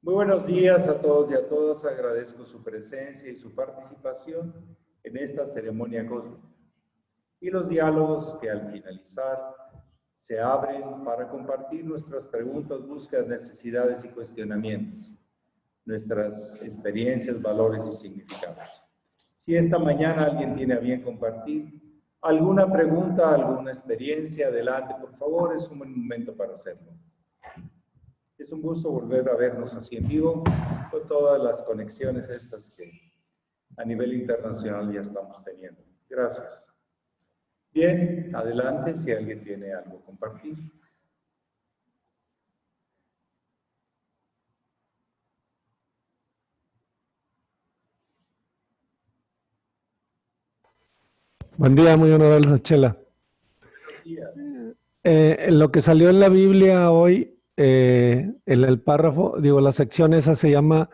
Muy buenos días a todos y a todas. Agradezco su presencia y su participación en esta ceremonia cósmica y los diálogos que al finalizar se abren para compartir nuestras preguntas, búsquedas, necesidades y cuestionamientos, nuestras experiencias, valores y significados. Si esta mañana alguien tiene a bien compartir alguna pregunta, alguna experiencia, adelante, por favor, es un buen momento para hacerlo. Es un gusto volver a vernos así en vivo, con todas las conexiones estas que a nivel internacional ya estamos teniendo. Gracias. Bien, adelante si alguien tiene algo que compartir. Buen día, muy honorable Sachela. Buenos días. Lo que salió en la Biblia hoy, el párrafo, digo, la sección esa se llama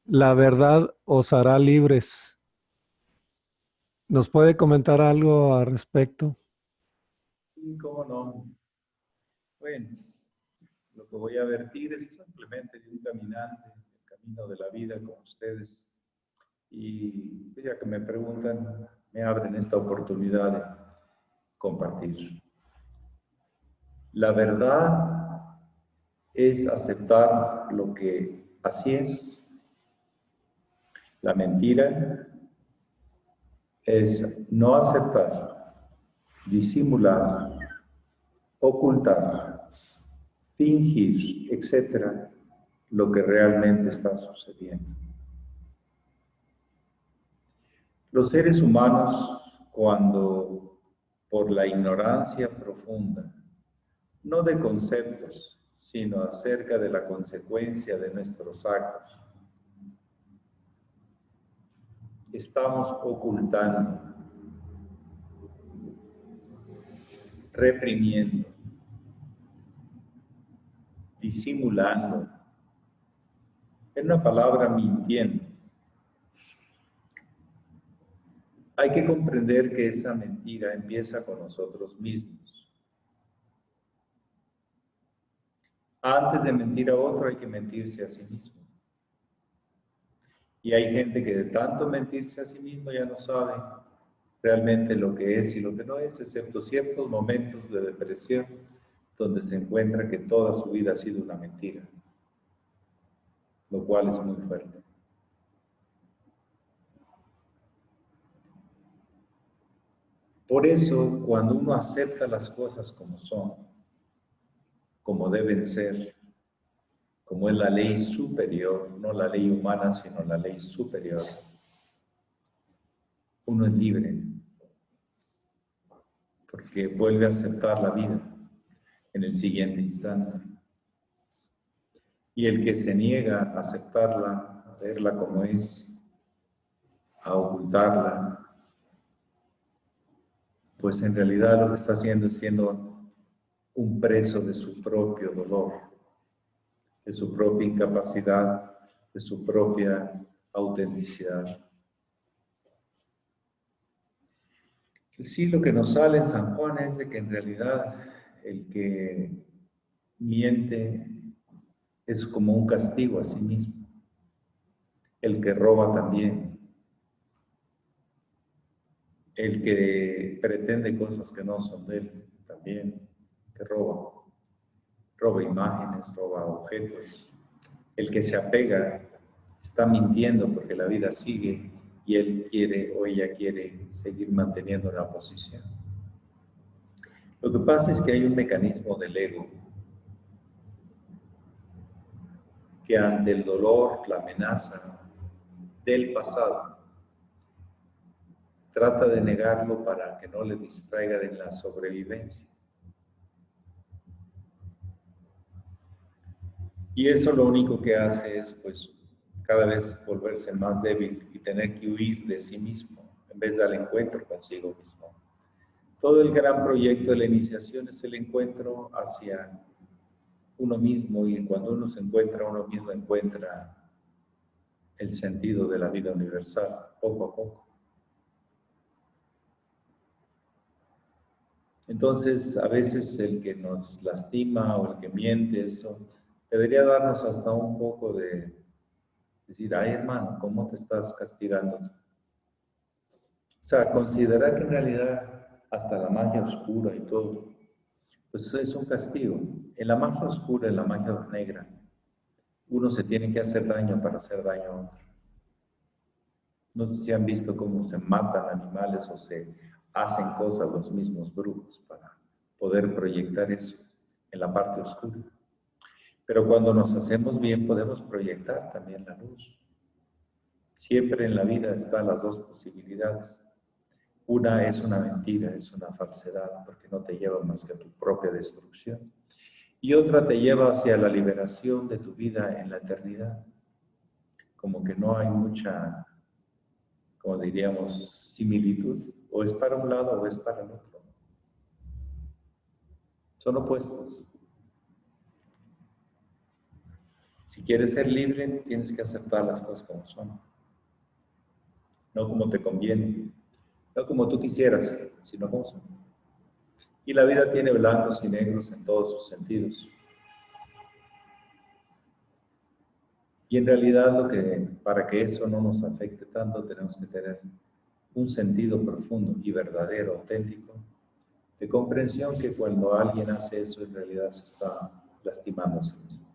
La verdad os hará libres. ¿Nos puede comentar algo al respecto? Sí, cómo no. Bueno, lo que voy a vertir es simplemente de un caminante, el camino de la vida con ustedes. Y ya que me preguntan, me abren esta oportunidad de compartir. La verdad es aceptar lo que así es. La mentira es no aceptar, disimular, ocultar, fingir, etcétera, lo que realmente está sucediendo. Los seres humanos, cuando por la ignorancia profunda, no de conceptos, sino acerca de la consecuencia de nuestros actos, estamos ocultando, reprimiendo, disimulando, en una palabra, mintiendo. Hay que comprender que esa mentira empieza con nosotros mismos. Antes de mentir a otro hay que mentirse a sí mismo. Y hay gente que de tanto mentirse a sí mismo ya no sabe realmente lo que es y lo que no es, excepto ciertos momentos de depresión donde se encuentra que toda su vida ha sido una mentira, lo cual es muy fuerte. Por eso, cuando uno acepta las cosas como son, como deben ser, como es la ley superior, no la ley humana, sino la ley superior, uno es libre, porque vuelve a aceptar la vida en el siguiente instante. Y el que se niega a aceptarla, a verla como es, a ocultarla, pues en realidad lo que está haciendo es siendo un preso de su propio dolor, de su propia incapacidad, de su propia autenticidad. Sí, lo que nos sale en San Juan es de que en realidad el que miente es como un castigo a sí mismo. El que roba también. El que pretende cosas que no son de él también, que roba. Roba imágenes, roba objetos. El que se apega está mintiendo porque la vida sigue y él quiere o ella quiere seguir manteniendo la posición. Lo que pasa es que hay un mecanismo del ego que ante el dolor, la amenaza del pasado, trata de negarlo para que no le distraiga de la sobrevivencia. Y eso lo único que hace es, pues, cada vez volverse más débil y tener que huir de sí mismo, en vez de al encuentro consigo mismo. Todo el gran proyecto de la iniciación es el encuentro hacia uno mismo, y cuando uno se encuentra a uno mismo, encuentra el sentido de la vida universal, poco a poco. Entonces, a veces el que nos lastima o el que miente, eso debería darnos hasta un poco de Decir, ay hermano, ¿cómo te estás castigando? O sea, considerar que en realidad hasta la magia oscura y todo, pues es un castigo. En la magia oscura, en la magia negra, uno se tiene que hacer daño para hacer daño a otro. No sé si han visto cómo se matan animales o se hacen cosas los mismos brujos para poder proyectar eso en la parte oscura. Pero cuando nos hacemos bien podemos proyectar también la luz. Siempre en la vida están las dos posibilidades. Una es una mentira, es una falsedad, porque no te lleva más que a tu propia destrucción. Y otra te lleva hacia la liberación de tu vida en la eternidad. Como que no hay mucha, como diríamos, similitud. O es para un lado o es para el otro. Son opuestos. Si quieres ser libre, tienes que aceptar las cosas como son. No como te conviene. No como tú quisieras, sino como son. Y la vida tiene blancos y negros en todos sus sentidos. Y en realidad para que eso no nos afecte tanto, tenemos que tener un sentido profundo y verdadero, auténtico, de comprensión que cuando alguien hace eso, en realidad se está lastimando a sí mismo,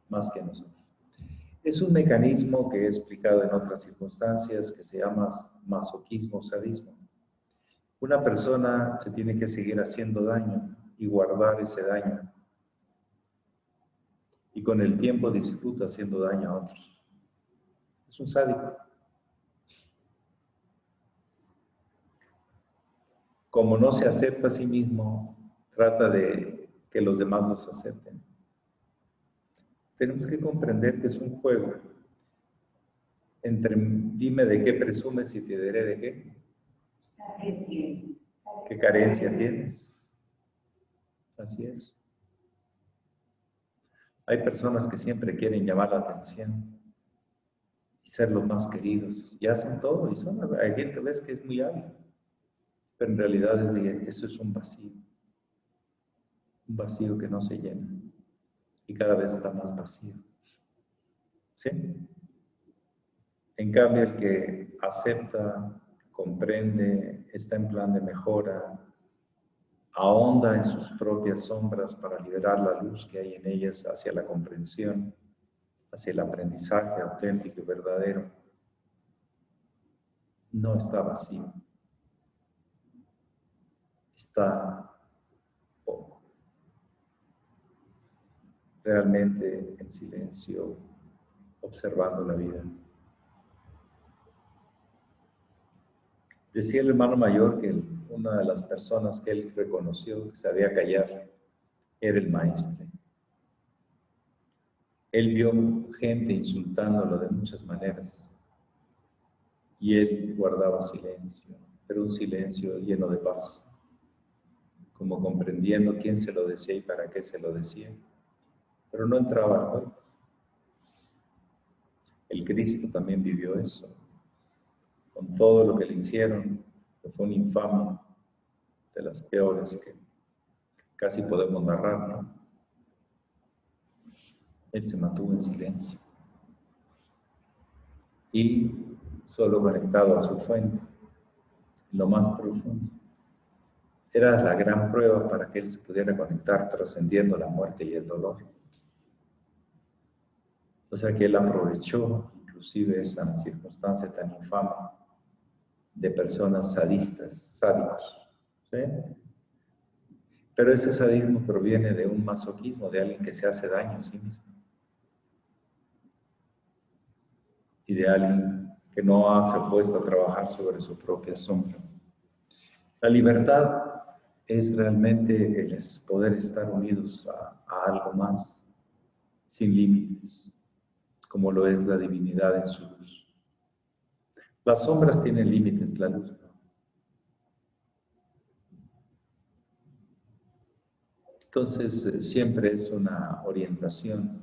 más que nosotros. Es un mecanismo que he explicado en otras circunstancias que se llama masoquismo, sadismo. Una persona se tiene que seguir haciendo daño y guardar ese daño. Y con el tiempo disfruta haciendo daño a otros. Es un sádico. Como no se acepta a sí mismo, trata de que los demás nos acepten. Tenemos que comprender que es un juego entre dime de qué presumes y te diré de qué. ¿Qué carencia tienes? Así es. Hay personas que siempre quieren llamar la atención y ser los más queridos y hacen todo y hay gente que ves que es muy hábil, pero en realidad eso es un vacío que no se llena y cada vez está más vacío. ¿Sí? En cambio, el que acepta, comprende, está en plan de mejora, ahonda en sus propias sombras para liberar la luz que hay en ellas hacia la comprensión, hacia el aprendizaje auténtico y verdadero, no está vacío, está realmente en silencio, observando la vida. Decía el hermano mayor que una de las personas que él reconoció que sabía callar era el maestro. Él vio gente insultándolo de muchas maneras y él guardaba silencio, pero un silencio lleno de paz, como comprendiendo quién se lo decía y para qué se lo decía, pero no entraba al juego. El Cristo también vivió eso, con todo lo que le hicieron, que fue un infame, de las peores que casi podemos narrar, ¿no? Él se mantuvo en silencio y solo conectado a su fuente, lo más profundo. Era la gran prueba para que él se pudiera conectar trascendiendo la muerte y el dolor. O sea que él aprovechó inclusive esa circunstancia tan infame de personas sadistas, sádicos. ¿Sí? Pero ese sadismo proviene de un masoquismo, de alguien que se hace daño a sí mismo. Y de alguien que no se ha puesto a trabajar sobre su propia sombra. La libertad es realmente el poder estar unidos a algo más, sin límites, como lo es la divinidad en su luz. Las sombras tienen límites, la luz no. Entonces, siempre es una orientación.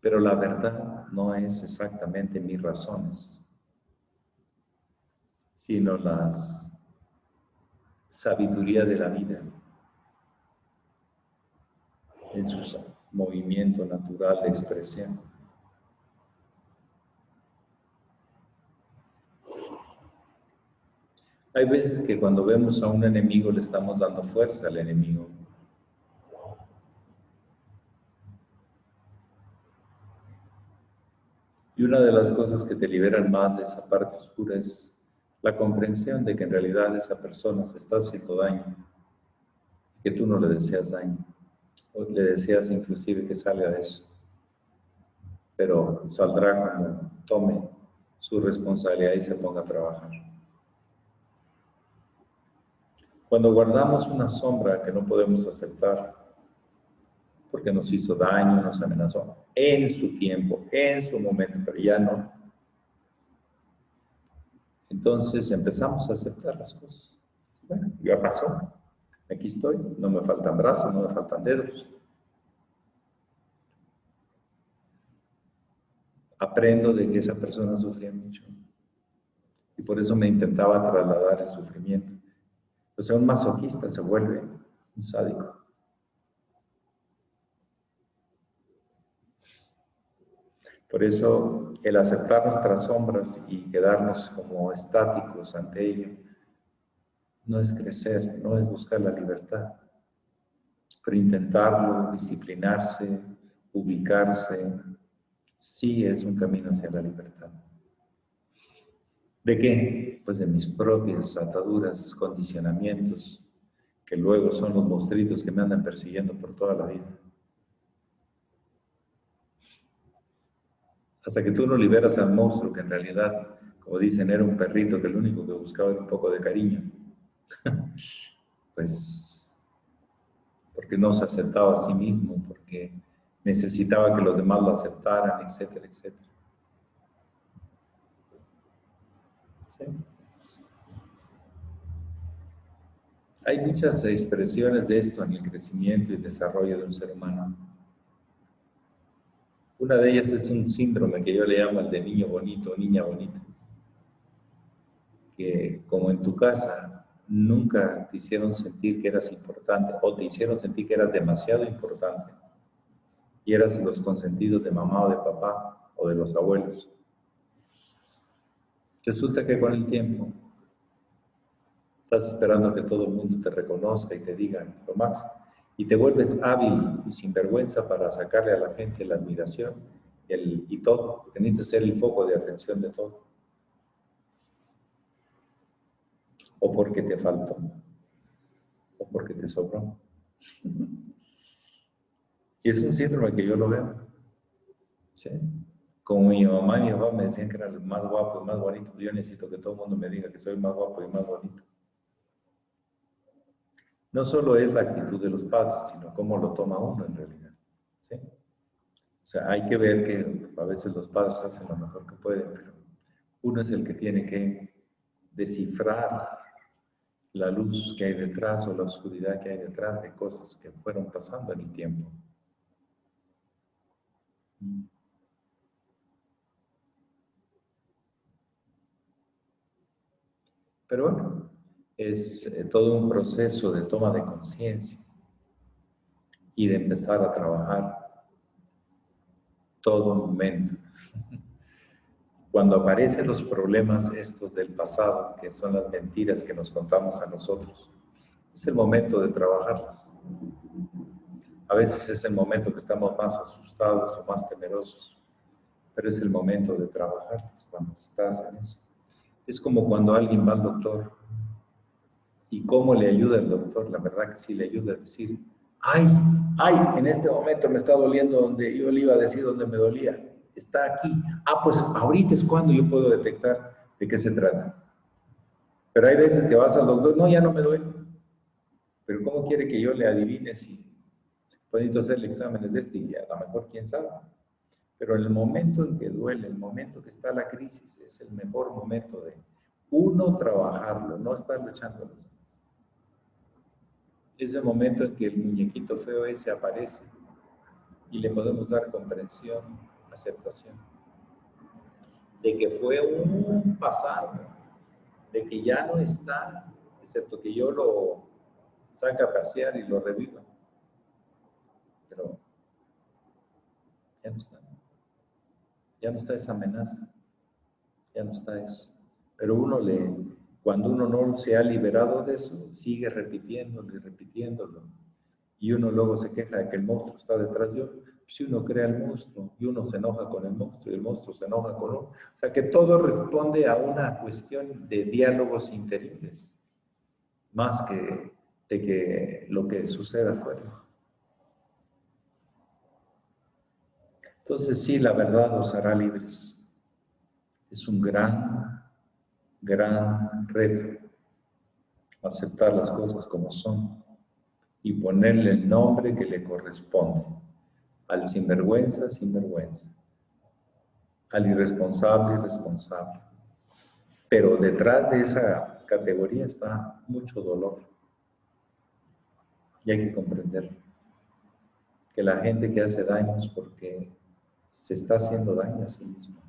Pero la verdad no es exactamente mis razones, sino la sabiduría de la vida. en su movimiento natural de expresión. Hay veces que cuando vemos a un enemigo le estamos dando fuerza al enemigo. Y una de las cosas que te liberan más de esa parte oscura es la comprensión de que en realidad esa persona se está haciendo daño, que tú no le deseas daño, o le deseas inclusive que salga de eso. Pero saldrá cuando tome su responsabilidad y se ponga a trabajar. Cuando guardamos una sombra que no podemos aceptar, porque nos hizo daño, nos amenazó, en su tiempo, en su momento, pero ya no. Entonces empezamos a aceptar las cosas. Bueno, ya pasó, aquí estoy, no me faltan brazos, no me faltan dedos. Aprendo de que esa persona sufría mucho. Y por eso me intentaba trasladar el sufrimiento. O sea, un masoquista se vuelve un sádico. Por eso, el aceptar nuestras sombras y quedarnos como estáticos ante ello, no es crecer, no es buscar la libertad. Pero intentarlo, disciplinarse, ubicarse, sí es un camino hacia la libertad. ¿De qué? Pues de mis propias ataduras, condicionamientos, que luego son los monstruitos que me andan persiguiendo por toda la vida. Hasta que tú no liberas al monstruo, que en realidad, como dicen, era un perrito que lo único que buscaba era un poco de cariño. Pues, porque no se aceptaba a sí mismo, porque necesitaba que los demás lo aceptaran, etcétera, etcétera. ¿Sí? Hay muchas expresiones de esto en el crecimiento y desarrollo de un ser humano. Una de ellas es un síndrome que yo le llamo el de niño bonito o niña bonita. Que como en tu casa nunca te hicieron sentir que eras importante o te hicieron sentir que eras demasiado importante y eras los consentidos de mamá o de papá o de los abuelos. Resulta que con el tiempo estás esperando que todo el mundo te reconozca y te diga lo máximo. Y te vuelves hábil y sin vergüenza para sacarle a la gente la admiración y todo, porque necesitas ser el foco de atención de todo. O porque te faltó, o porque te sobró. Y es un síndrome que yo lo veo. ¿Sí? Como mi mamá y mi papá me decían que era el más guapo y más bonito, yo necesito que todo el mundo me diga que soy el más guapo y más bonito. No solo es la actitud de los padres, sino cómo lo toma uno en realidad. ¿Sí? O sea, hay que ver que a veces los padres hacen lo mejor que pueden, pero uno es el que tiene que descifrar la luz que hay detrás o la oscuridad que hay detrás de cosas que fueron pasando en el tiempo. Pero bueno, es todo un proceso de toma de conciencia y de empezar a trabajar todo momento. Cuando aparecen los problemas estos del pasado, que son las mentiras que nos contamos a nosotros, es el momento de trabajarlas. A veces es el momento que estamos más asustados o más temerosos, pero es el momento de trabajarlas cuando estás en eso. Es como cuando alguien va al doctor. ¿Y cómo le ayuda el doctor? La verdad que sí le ayuda a decir, ¡ay! En este momento me está doliendo donde yo le iba a decir donde me dolía. Está aquí. Pues ahorita es cuando yo puedo detectar de qué se trata. Pero hay veces que vas al doctor, no, ya no me duele. Pero ¿cómo quiere que yo le adivine si puedo hacerle exámenes de este y a lo mejor quién sabe? Pero en el momento en que duele, el momento que está la crisis, es el mejor momento de uno trabajarlo, no estarlo echando. Es el momento en que el muñequito feo ese aparece y le podemos dar comprensión, aceptación. De que fue un pasado, de que ya no está, excepto que yo lo saque a pasear y lo reviva. pero ya no está. Ya no está esa amenaza, ya no está eso. Pero cuando uno no se ha liberado de eso, sigue repitiéndolo y repitiéndolo. Y uno luego se queja de que el monstruo está detrás de uno. Si uno crea el monstruo y uno se enoja con el monstruo y el monstruo se enoja con uno. O sea que todo responde a una cuestión de diálogos interiores, más que de que lo que suceda afuera. Entonces sí, la verdad os hará libres. Es un gran reto aceptar las cosas como son y ponerle el nombre que le corresponde. Al sinvergüenza, sinvergüenza. Al irresponsable, irresponsable. Pero detrás de esa categoría está mucho dolor. Y hay que comprender que la gente que hace daño es porque se está haciendo daño a sí mismo.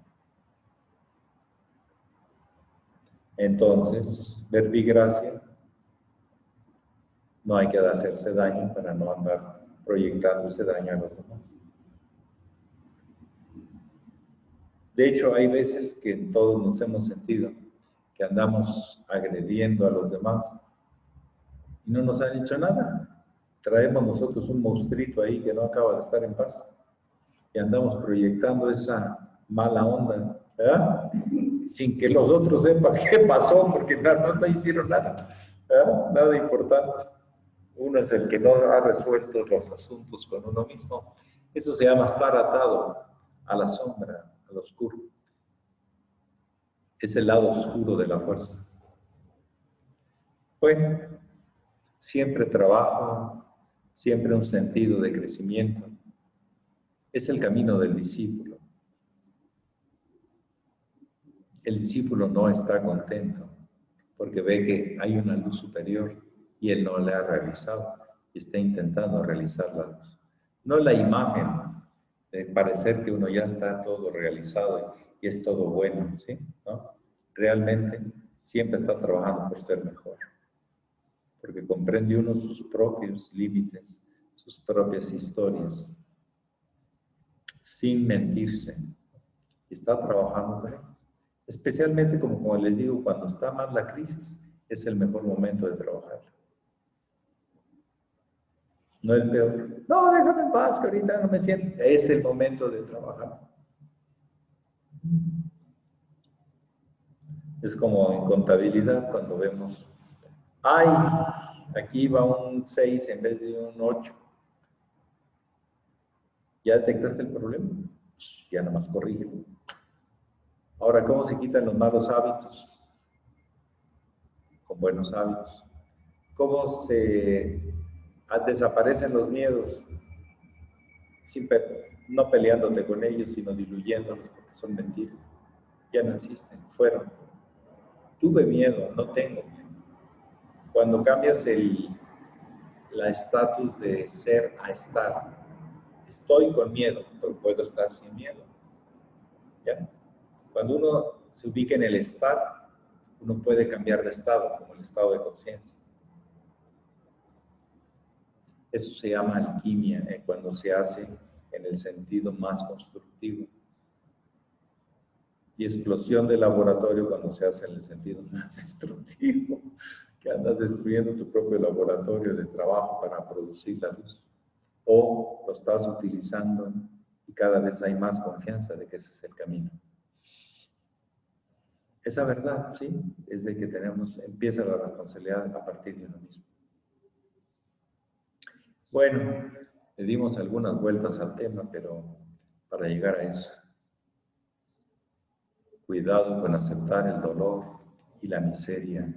Entonces, verbigracia, no hay que hacerse daño para no andar proyectando ese daño a los demás. De hecho, hay veces que todos nos hemos sentido que andamos agrediendo a los demás y no nos han hecho nada. Traemos nosotros un monstruito ahí que no acaba de estar en paz y andamos proyectando esa mala onda, ¿verdad? Sin que los otros sepan qué pasó, porque no hicieron nada, ¿verdad? Nada importante. Uno es el que no ha resuelto los asuntos con uno mismo. Eso se llama estar atado a la sombra, al oscuro. Es el lado oscuro de la fuerza. Bueno, siempre trabajo, siempre un sentido de crecimiento. Es el camino del discípulo. El discípulo no está contento porque ve que hay una luz superior y él no la ha realizado y está intentando realizar la luz. No la imagen de parecer que uno ya está todo realizado y es todo bueno, ¿sí? ¿No? Realmente siempre está trabajando por ser mejor, porque comprende uno sus propios límites, sus propias historias, sin mentirse, y está trabajando por ellos. Especialmente, como les digo, cuando está más la crisis, es el mejor momento de trabajar. No el peor. No, déjame en paz, que ahorita no me siento. Es el momento de trabajar. Es como en contabilidad cuando vemos, ay, aquí va un 6 en vez de un 8. ¿Ya detectaste el problema? Ya nada más corrígelo. Ahora, ¿cómo se quitan los malos hábitos? Con buenos hábitos. ¿Cómo se desaparecen los miedos? No peleándote con ellos, sino diluyéndolos porque son mentiras. Ya no existen, fueron. Tuve miedo, no tengo miedo. Cuando cambias la estatus de ser a estar, estoy con miedo, pero puedo estar sin miedo. ¿Ya? Cuando uno se ubica en el estar, uno puede cambiar de estado, como el estado de conciencia. Eso se llama alquimia, cuando se hace en el sentido más constructivo. Y explosión de laboratorio cuando se hace en el sentido más destructivo, que andas destruyendo tu propio laboratorio de trabajo para producir la luz. O lo estás utilizando y cada vez hay más confianza de que ese es el camino. Esa verdad, sí, es de que empieza la responsabilidad a partir de uno mismo. Bueno, le dimos algunas vueltas al tema, pero para llegar a eso, cuidado con aceptar el dolor y la miseria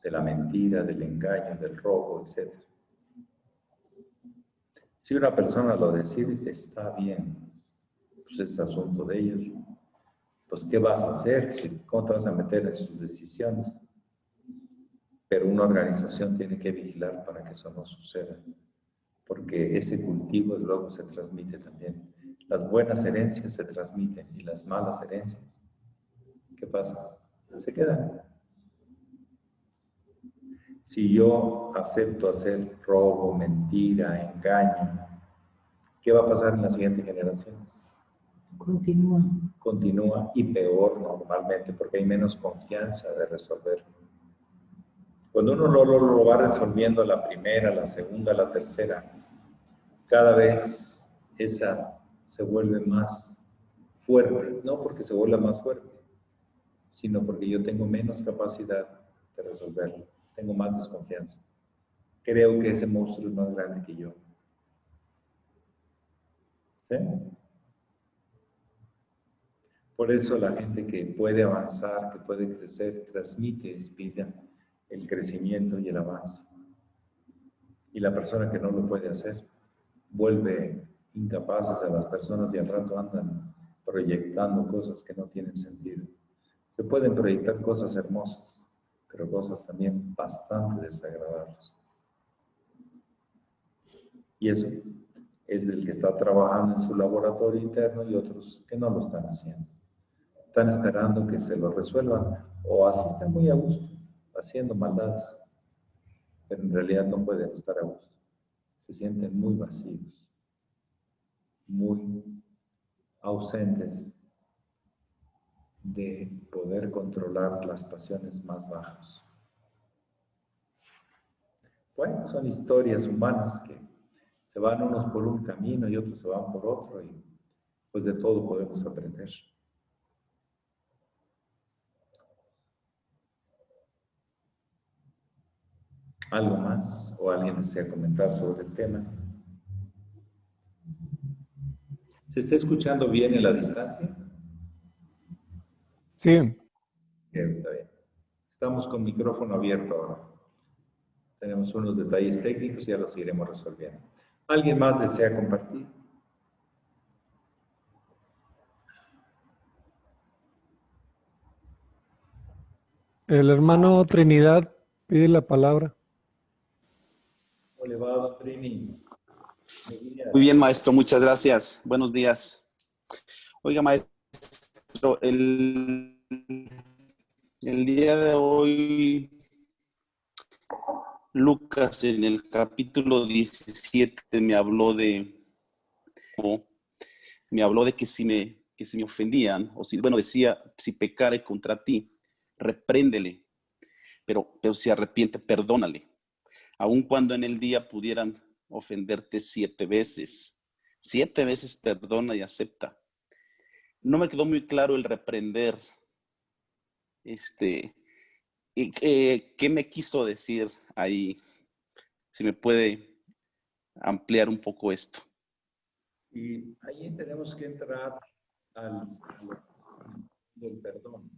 de la mentira, del engaño, del robo, etc. Si una persona lo decide, está bien, pues es asunto de ellos. Pues, ¿qué vas a hacer? ¿Cómo te vas a meter en sus decisiones? Pero una organización tiene que vigilar para que eso no suceda, porque ese cultivo luego se transmite también. Las buenas herencias se transmiten y las malas herencias, ¿qué pasa? Se quedan. Si yo acepto hacer robo, mentira, engaño, ¿qué va a pasar en las siguientes generaciones? Continúa. Continúa y peor normalmente porque hay menos confianza de resolverlo. Cuando uno lo va resolviendo la primera, la segunda, la tercera, cada vez esa se vuelve más fuerte, no porque se vuelva más fuerte, sino porque yo tengo menos capacidad de resolverlo, tengo más desconfianza. Creo que ese monstruo es más grande que yo. ¿Sí? Por eso la gente que puede avanzar, que puede crecer, transmite, inspira el crecimiento y el avance. Y la persona que no lo puede hacer, vuelve incapaces a las personas y al rato andan proyectando cosas que no tienen sentido. Se pueden proyectar cosas hermosas, pero cosas también bastante desagradables. Y eso es del que está trabajando en su laboratorio interno y otros que no lo están haciendo. Están esperando que se lo resuelvan o así están muy a gusto, haciendo maldades, pero en realidad no pueden estar a gusto. Se sienten muy vacíos, muy ausentes de poder controlar las pasiones más bajas. Bueno, son historias humanas que se van unos por un camino y otros se van por otro y pues de todo podemos aprender. ¿Algo más o alguien desea comentar sobre el tema? ¿Se está escuchando bien en la distancia? Sí. Está bien. Estamos con micrófono abierto ahora. Tenemos unos detalles técnicos y ya los iremos resolviendo. ¿Alguien más desea compartir? El hermano Trinidad pide la palabra. ¿Cómo le va, don Trini? Muy bien, maestro, muchas gracias. Buenos días. Oiga, maestro, el día de hoy, Lucas en el capítulo 17 me habló de que si me ofendían, o si, bueno, decía, si pecare contra ti, repréndele, pero si arrepiente, perdónale. Aun cuando en el día pudieran ofenderte 7 veces. 7 veces perdona y acepta. No me quedó muy claro el reprender. ¿Qué me quiso decir ahí? Si me puede ampliar un poco esto. Y ahí tenemos que entrar del perdón.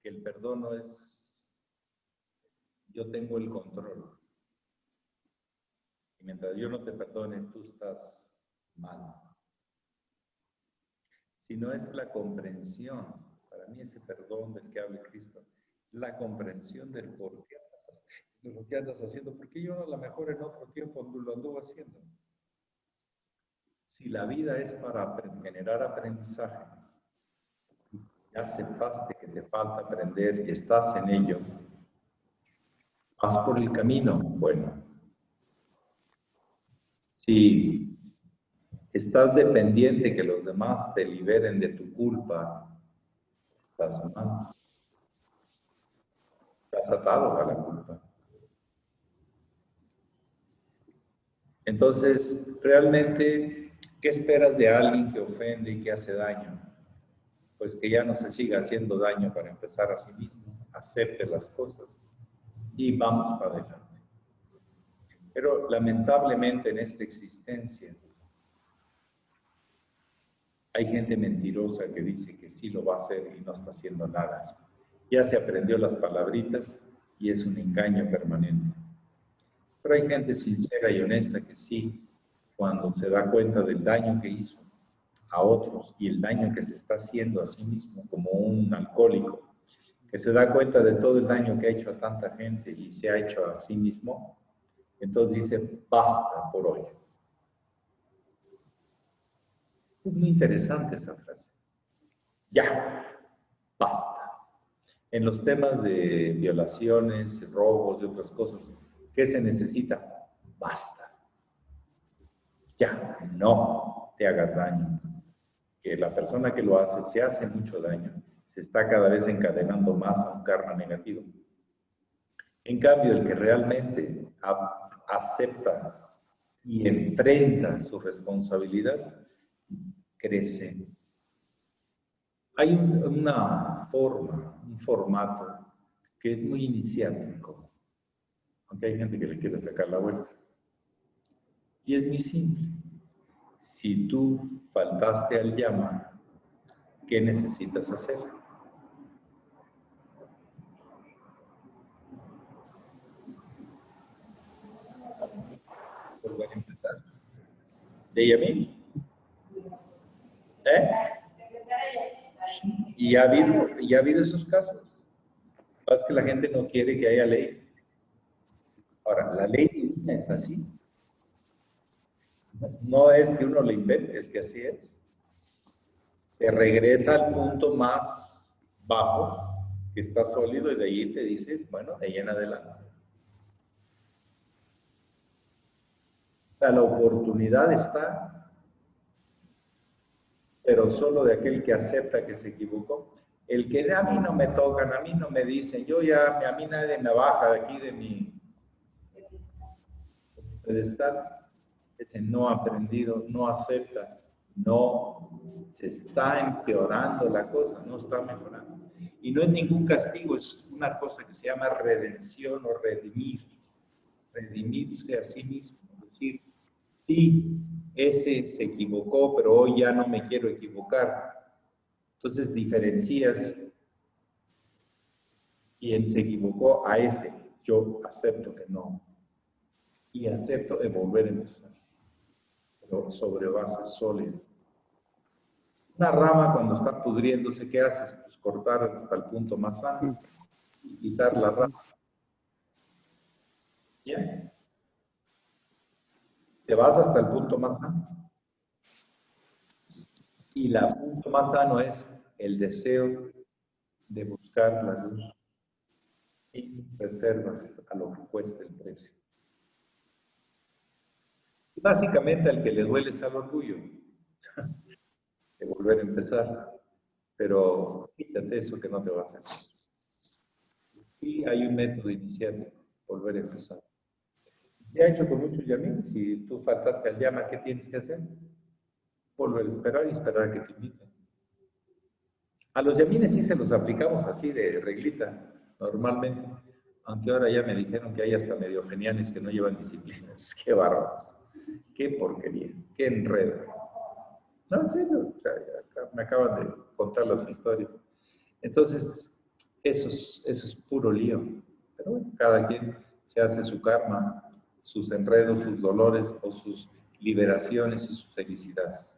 Que el perdón no es, yo tengo el control. Y mientras yo no te perdone, tú estás mal. Si no es la comprensión, para mí ese perdón del que habla Cristo, la comprensión del por qué de lo que andas haciendo, porque yo a lo mejor en otro tiempo lo anduve haciendo. Si la vida es para generar aprendizaje, ya aceptaste que te falta aprender y estás en ello, vas por el camino, bueno. Si estás dependiente que los demás te liberen de tu culpa, estás mal. Estás atado a la culpa. Entonces, realmente, ¿qué esperas de alguien que ofende y que hace daño? Pues que ya no se siga haciendo daño para empezar a sí mismo, acepte las cosas y vamos para adelante. Pero lamentablemente en esta existencia hay gente mentirosa que dice que sí lo va a hacer y no está haciendo nada. Ya se aprendió las palabritas y es un engaño permanente. Pero hay gente sincera y honesta que sí, cuando se da cuenta del daño que hizo a otros y el daño que se está haciendo a sí mismo, como un alcohólico, que se da cuenta de todo el daño que ha hecho a tanta gente y se ha hecho a sí mismo, entonces dice, basta por hoy. Es muy interesante esa frase. Ya, basta. En los temas de violaciones, robos y otras cosas, ¿qué se necesita? Basta. ya, no te hagas daño. Que la persona que lo hace se hace mucho daño, se está cada vez encadenando más a un karma negativo. En cambio, el que realmente acepta y enfrenta su responsabilidad, crece. Hay una forma, un formato que es muy iniciático, aunque hay gente que le quiere sacar la vuelta. Y es muy simple. Si tú faltaste al llama, ¿qué necesitas hacer? Volver a empezar. ¿De ella a mí? Y ha habido esos casos. Es que la gente no quiere que haya ley. Ahora, la ley divina es así. No es que uno lo invente, es que así es. Te regresa al punto más bajo, que está sólido, y de ahí te dice, bueno, de ahí en adelante. O sea, la oportunidad está, pero solo de aquel que acepta que se equivocó. El que a mí no me tocan, a mí no me dicen, a mí nadie me baja de aquí de mi pedestal. Ese no ha aprendido, no acepta, no se está empeorando la cosa, no está mejorando. Y no es ningún castigo, es una cosa que se llama redención o redimir. Redimirse a sí mismo. Es decir, sí, ese se equivocó, pero hoy ya no me quiero equivocar. Entonces diferencias quien se equivocó a este. Yo acepto que no. Y acepto de volver a empezar. Pero sobre bases sólidas. Una rama cuando está pudriéndose, ¿qué haces? Pues cortar hasta el punto más sano y quitar la rama. ¿Ya? Te vas hasta el punto más sano. Y el punto más sano es el deseo de buscar la luz y reservas a lo que cueste el precio. Y básicamente al que le duele es al orgullo de volver a empezar, pero quítate eso que no te va a hacer. Sí hay un método inicial, volver a empezar. Ya he hecho con muchos yamines. Si tú faltaste al llama, ¿qué tienes que hacer? Volver a esperar y esperar a que te inviten. A los yamines sí se los aplicamos así de reglita, normalmente. Aunque ahora ya me dijeron que hay hasta medio geniales que no llevan disciplinas. ¡Qué bárbaros! ¡Qué porquería! ¡Qué enredo! No, en serio, me acaban de contar las historias. Entonces, eso es puro lío. Pero bueno, cada quien se hace su karma, sus enredos, sus dolores o sus liberaciones y sus felicidades.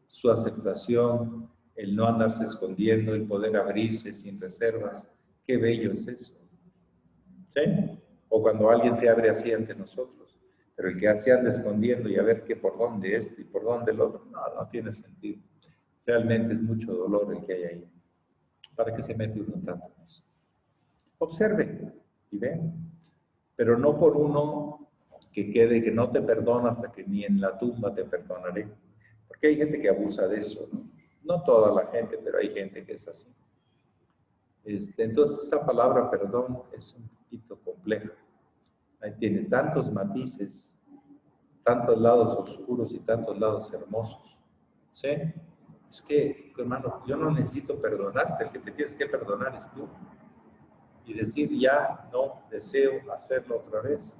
Su aceptación, el no andarse escondiendo, el poder abrirse sin reservas. Qué bello es eso. ¿Sí? O cuando alguien se abre así ante nosotros. Pero el que se anda escondiendo y a ver qué por dónde y por dónde el otro, no tiene sentido. Realmente es mucho dolor el que hay ahí. ¿Para qué se mete uno tanto más? Observe y ve. Pero no por uno que quede que no te perdona hasta que ni en la tumba te perdonaré. Porque hay gente que abusa de eso, ¿no? No toda la gente, pero hay gente que es así. Entonces, esa palabra perdón es un poquito compleja. Ahí tiene tantos matices, tantos lados oscuros y tantos lados hermosos. ¿Sí? Es que, hermano, yo no necesito perdonarte, el que te tienes que perdonar es tú. Y decir, ya no deseo hacerlo otra vez.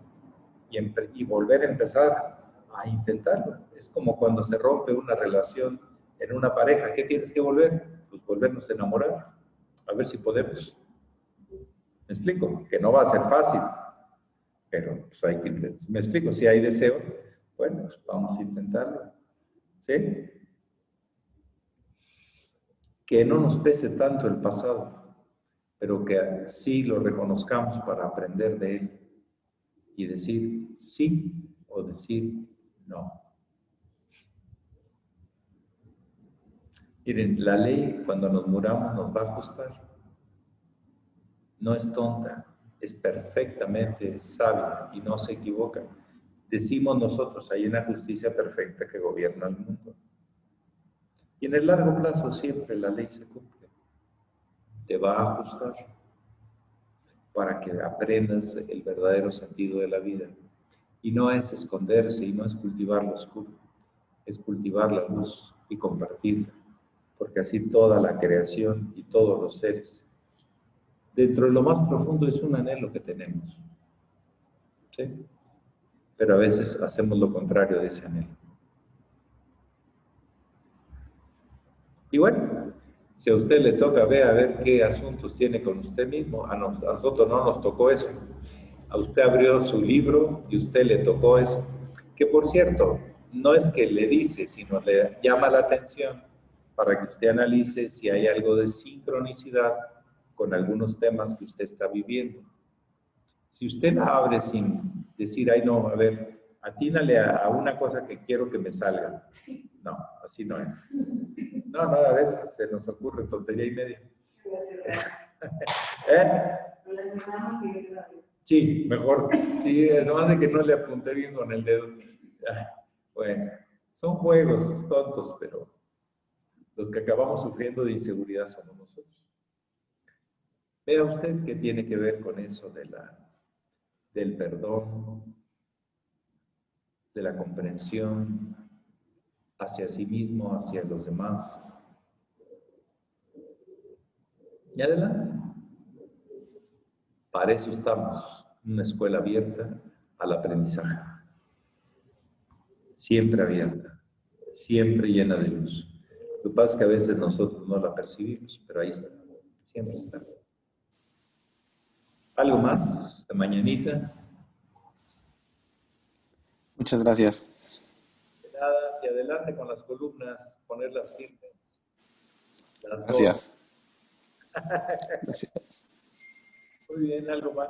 Y volver a empezar a intentarlo. Es como cuando se rompe una relación en una pareja. ¿Qué tienes que volver? Pues volvernos a enamorar. A ver si podemos. ¿Me explico? Que no va a ser fácil. Pero pues hay que intentar. ¿Me explico? Si hay deseo, bueno, pues vamos a intentarlo. ¿Sí? Que no nos pese tanto el pasado, pero que sí lo reconozcamos para aprender de él y decir sí o decir no. Miren, la ley cuando nos muramos nos va a ajustar. No es tonta, es perfectamente sabia y no se equivoca. decimos nosotros, hay una justicia perfecta que gobierna el mundo. Y en el largo plazo siempre la ley se cumple. Te va a ajustar para que aprendas el verdadero sentido de la vida. Y no es esconderse y no es cultivar lo oscuro, es cultivar la luz y compartirla. Porque así toda la creación y todos los seres, dentro de lo más profundo es un anhelo que tenemos. ¿Sí? Pero a veces hacemos lo contrario de ese anhelo. Y bueno, si a usted le toca, ve a ver qué asuntos tiene con usted mismo. A nosotros no nos tocó eso. A usted abrió su libro y usted le tocó eso. Que por cierto, no es que le dice, sino le llama la atención para que usted analice si hay algo de sincronicidad con algunos temas que usted está viviendo. Si usted la abre sin decir, ay no, a ver, atínale a una cosa que quiero que me salga. No, así no es. No, a veces se nos ocurre tontería y media. ¿Eh? Sí, mejor. Sí, además de que no le apunté bien con el dedo. Bueno, son juegos tontos, pero los que acabamos sufriendo de inseguridad somos nosotros. Vea usted qué tiene que ver con eso del perdón, de la comprensión hacia sí mismo, hacia los demás. Y adelante. Para eso estamos, una escuela abierta al aprendizaje. Siempre abierta, siempre llena de luz. Lo que pasa es que a veces nosotros no la percibimos, pero ahí está, siempre está. ¿Algo más de mañanita? Muchas gracias. De nada, y adelante con las columnas, ponerlas firmes. Gracias. Gracias. Muy bien, ¿algo más?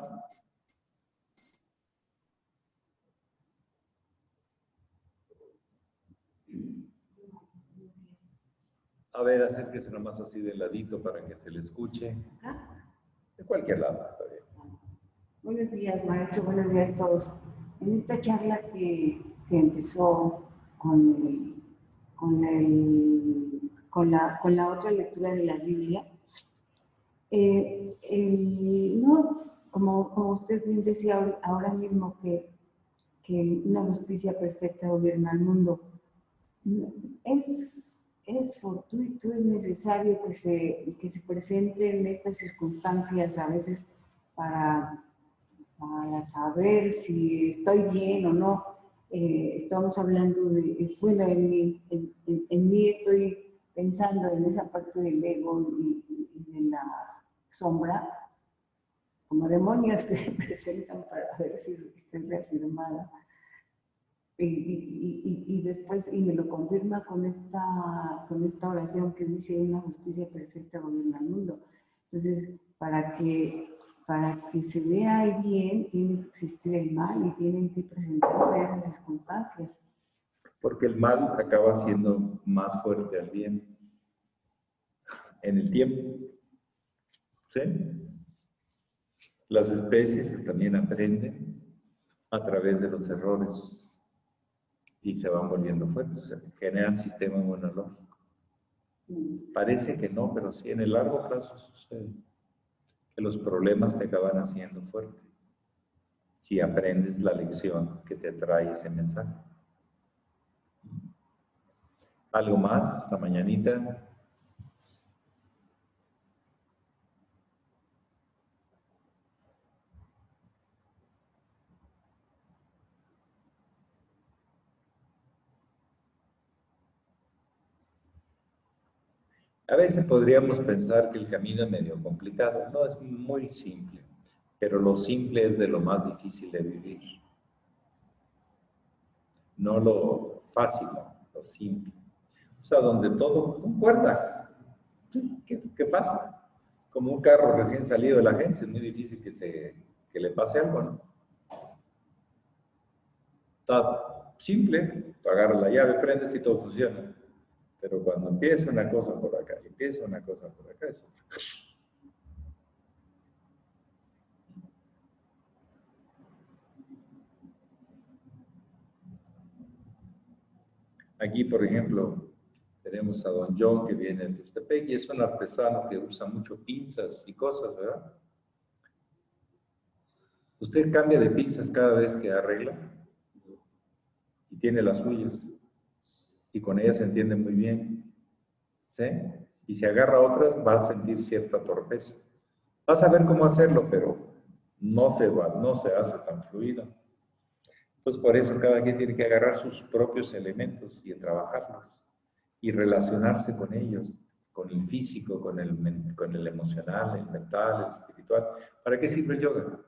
A ver, acérquese nomás así de ladito para que se le escuche. De cualquier lado, está bien. Buenos días, maestro. Buenos días a todos. En esta charla que empezó con la otra lectura de la Biblia, no, como usted bien decía ahora mismo que una justicia perfecta gobierna el mundo, es fortuito, es necesario que se presenten estas circunstancias a veces para saber si estoy bien o no. Estamos hablando bueno, en mí estoy pensando en esa parte del ego y de la sombra, como demonios que se presentan para ver si estoy reafirmada. Y después, y me lo confirma con esta oración que dice una justicia perfecta gobierna el mundo. Entonces, para que se vea bien, tiene que existir el mal y tienen que presentarse esas circunstancias. Porque el mal acaba siendo más fuerte al bien en el tiempo. ¿Sí? Las especies también aprenden a través de los errores y se van volviendo fuertes, se generan sistema inmunológico. Parece que no, pero sí, en el largo plazo sucede que los problemas te acaban haciendo fuerte si aprendes la lección que te trae ese mensaje. ¿Algo más esta mañanita? A veces podríamos pensar que el camino es medio complicado. No, es muy simple, pero lo simple es de lo más difícil de vivir. No lo fácil, no, lo simple. O sea, donde todo concuerda. ¿Qué pasa? Como un carro recién salido de la agencia, es muy difícil que le pase algo, ¿no? Está simple, tú agarras la llave, prendes y todo funciona. Pero cuando empieza una cosa por acá y empieza una cosa por acá, eso. Aquí, por ejemplo, tenemos a don John que viene de Tuxtepec y es un artesano que usa mucho pinzas y cosas, ¿verdad? Usted cambia de pinzas cada vez que arregla y tiene las suyas y con ellas se entiende muy bien, ¿sí? Y si agarra otras va a sentir cierta torpeza. Va a saber cómo hacerlo, pero no se hace tan fluido. Entonces, por eso cada quien tiene que agarrar sus propios elementos y trabajarlos y relacionarse con ellos, con el físico, con el emocional, el mental, el espiritual. ¿Para qué sirve el yoga?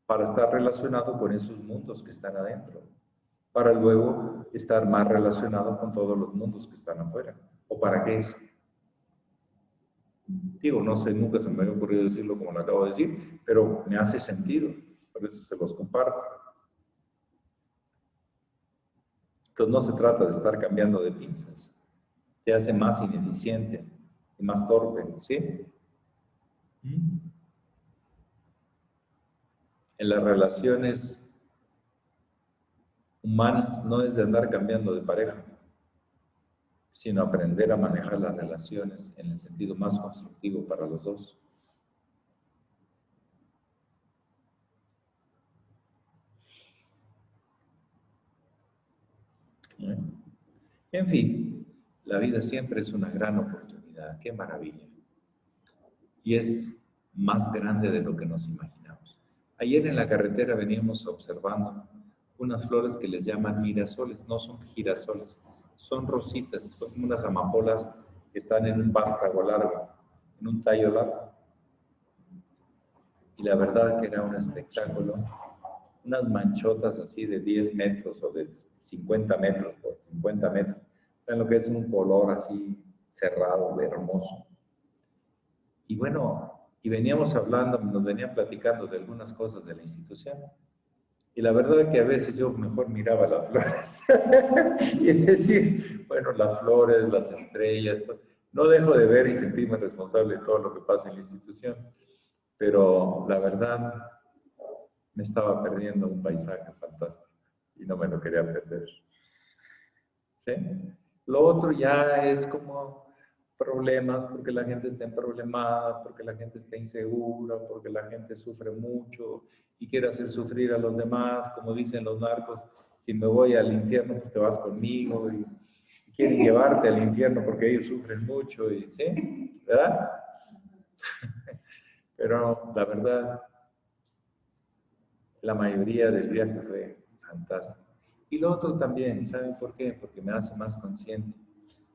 Para estar relacionado con esos mundos que están adentro, para luego estar más relacionado con todos los mundos que están afuera. ¿O para qué es? Digo, no sé, nunca se me había ocurrido decirlo como lo acabo de decir, pero me hace sentido, por eso se los comparto. Entonces no se trata de estar cambiando de pinzas, te hace más ineficiente y más torpe, ¿sí? En las relaciones humanas no es de andar cambiando de pareja, sino aprender a manejar las relaciones en el sentido más constructivo para los dos. En fin, la vida siempre es una gran oportunidad, qué maravilla. Y es más grande de lo que nos imaginamos. Ayer en la carretera veníamos observando unas flores que les llaman girasoles, no son girasoles, son rositas, son unas amapolas que están en un vástago largo, en un tallo largo. Y la verdad que era un espectáculo, unas manchotas así de 10 metros o de 50 metros por 50 metros, en lo que es un color así cerrado, hermoso. Y bueno, y veníamos hablando, nos venían platicando de algunas cosas de la institución. Y la verdad es que a veces yo mejor miraba las flores. Y es decir, bueno, las flores, las estrellas, no dejo de ver y sentirme responsable de todo lo que pasa en la institución. Pero la verdad, me estaba perdiendo un paisaje fantástico y no me lo quería perder. ¿Sí? Lo otro ya es como problemas porque la gente está problemada, porque la gente está insegura, porque la gente sufre mucho y quiere hacer sufrir a los demás, como dicen los narcos, si me voy al infierno, pues te vas conmigo, y quieren llevarte al infierno porque ellos sufren mucho, y ¿sí? ¿Verdad? Pero la verdad, la mayoría del viaje fue fantástico. Y lo otro también, ¿saben por qué? Porque me hace más consciente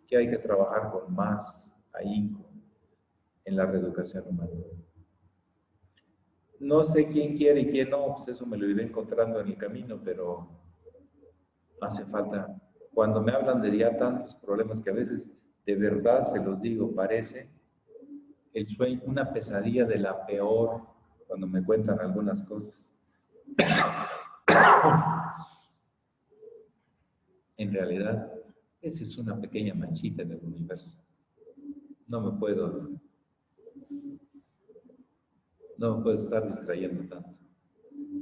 que hay que trabajar con más ahínco en la reeducación humana. No sé quién quiere y quién no, pues eso me lo iré encontrando en el camino, pero hace falta. Cuando me hablan de ya tantos problemas que a veces, de verdad se los digo, parece el sueño, una pesadilla de la peor, cuando me cuentan algunas cosas. En realidad, esa es una pequeña manchita en el universo. No me puedo estar distrayendo tanto.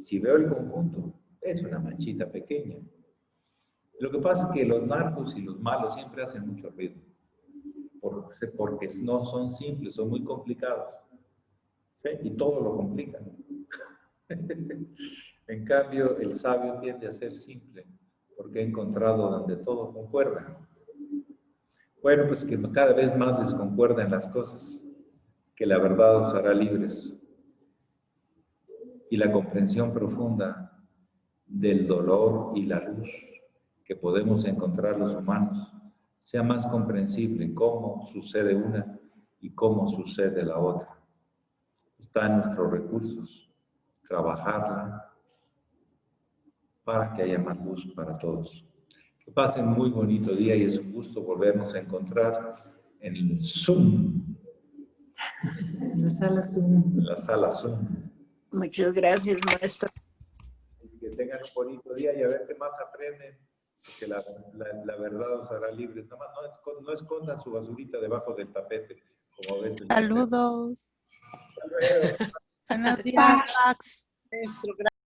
Si veo el conjunto, es una manchita pequeña. Lo que pasa es que los narcos y los malos siempre hacen mucho ruido, porque no son simples, son muy complicados. ¿Sí? Y todo lo complican. En cambio, el sabio tiende a ser simple, porque ha encontrado donde todo concuerda. Bueno, pues que cada vez más les concuerdan las cosas, que la verdad os hará libres. Y la comprensión profunda del dolor y la luz que podemos encontrar los humanos sea más comprensible cómo sucede una y cómo sucede la otra. Está en nuestros recursos trabajarla para que haya más luz para todos. Que pasen muy bonito día y es un gusto volvernos a encontrar en el Zoom. En la sala Zoom. En la sala Zoom. Muchas gracias, maestro. Que tengan un bonito día y a ver qué más aprenden, porque la verdad os hará libres. Nada más no escondan su basurita debajo del tapete, como a veces. Saludos. Hasta luego. Buenos días, Max. Maestro, gracias.